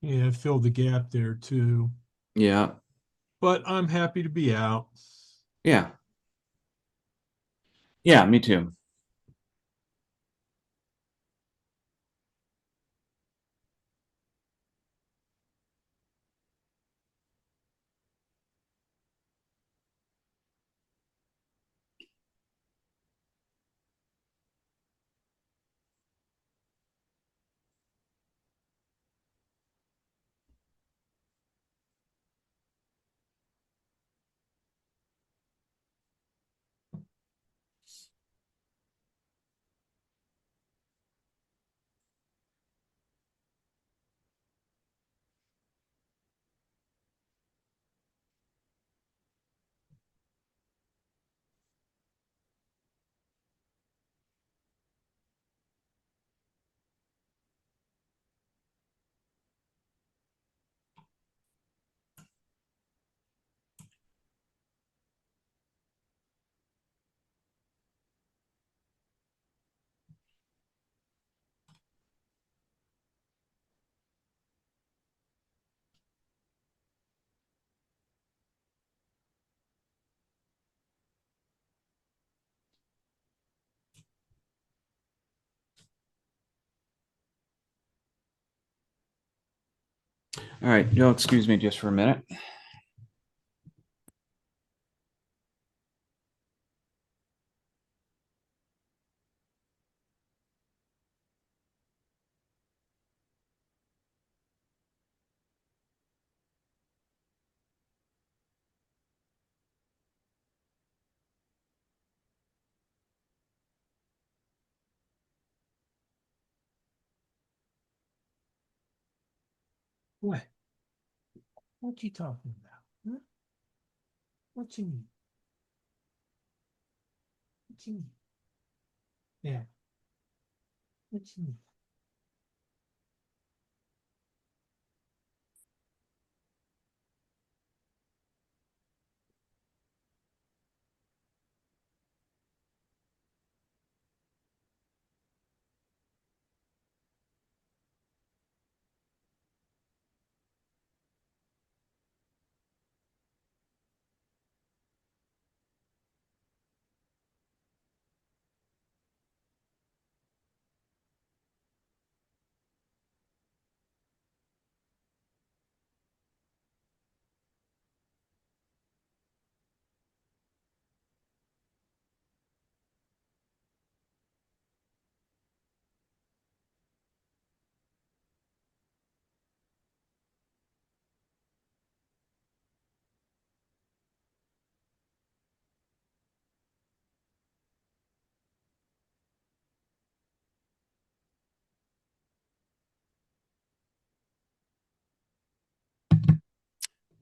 Speaker 2: Yeah, it filled the gap there too.
Speaker 1: Yeah.
Speaker 2: But I'm happy to be out.
Speaker 1: Yeah. Yeah, me too. All right. You'll excuse me just for a minute.
Speaker 2: What? What you talking about? Huh? What you mean? What you mean? Yeah. What you mean?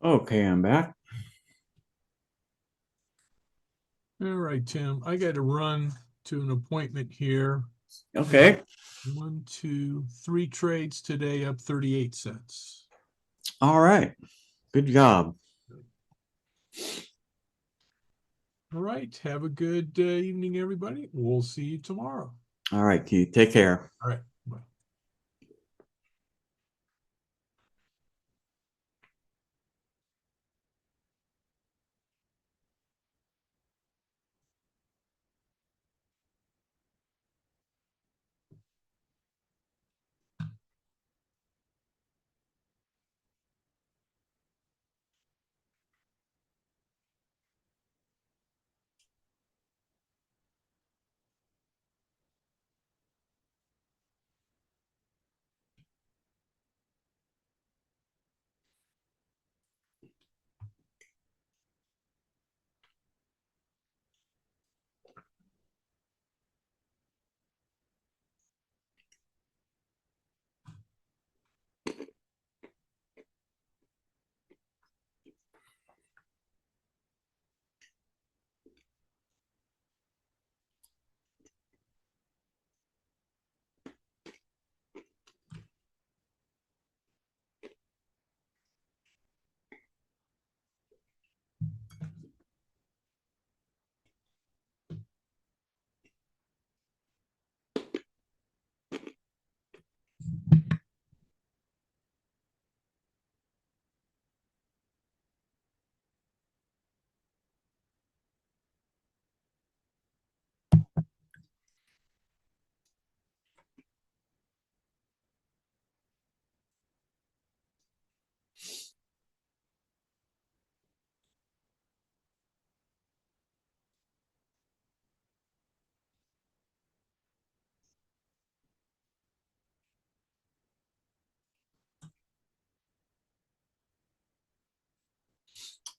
Speaker 1: Okay, I'm back.
Speaker 2: All right, Tim, I got to run to an appointment here.
Speaker 1: Okay.
Speaker 2: 1, 2, 3 trades today, up 38 cents.
Speaker 1: All right. Good job.
Speaker 2: All right. Have a good evening, everybody. We'll see you tomorrow.
Speaker 1: All right, Keith. Take care.
Speaker 2: All right. Bye.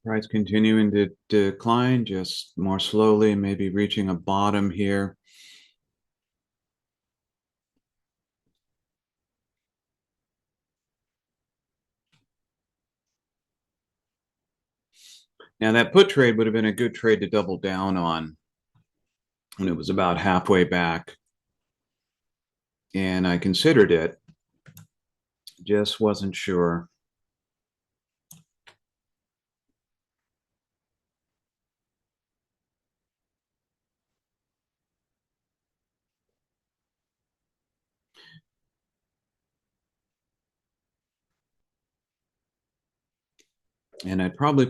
Speaker 1: Price continuing to decline, just more slowly, maybe reaching a bottom here. Now, that put trade would have been a good trade to double down on when it was about halfway back. And I considered it, just wasn't sure. And I'd probably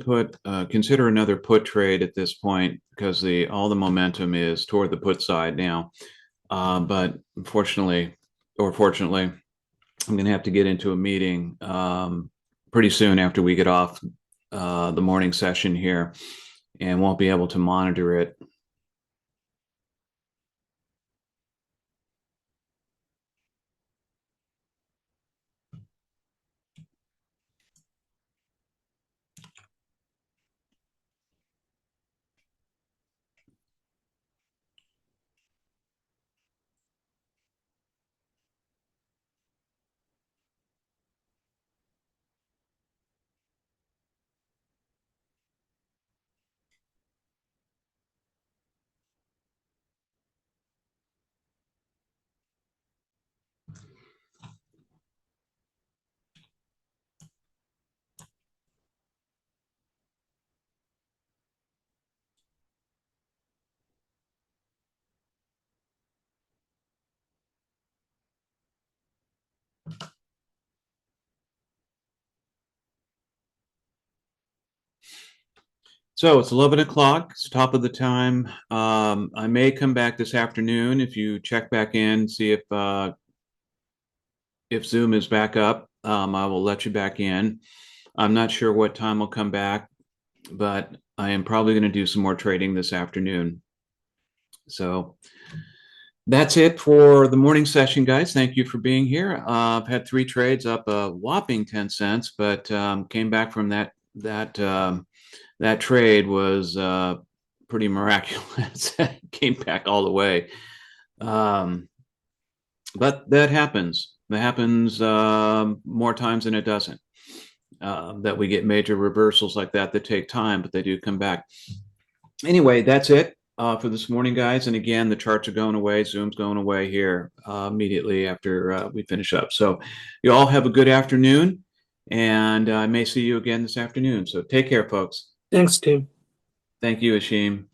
Speaker 1: consider another put trade at this point because all the momentum is toward the put side now. But unfortunately, or fortunately, I'm going to have to get into a meeting pretty soon after we get off the morning session here, and won't be able to monitor it. So it's 11 o'clock. It's top of the time. I may come back this afternoon if you check back in, see if Zoom is back up. I will let you back in. I'm not sure what time I'll come back, but I am probably going to do some more trading this afternoon. So that's it for the morning session, guys. Thank you for being here. I've had 3 trades up a whopping 10 cents, but came back from that trade was pretty miraculous. Came back all the way. But that happens. That happens more times than it doesn't. that we get major reversals like that take time, but they do come back. Anyway, that's it for this morning, guys. And again, the charts are going away. Zoom's going away here immediately after we finish up. So you all have a good afternoon, and I may see you again this afternoon. So take care, folks.
Speaker 3: Thanks, Tim.
Speaker 1: Thank you, Ashim.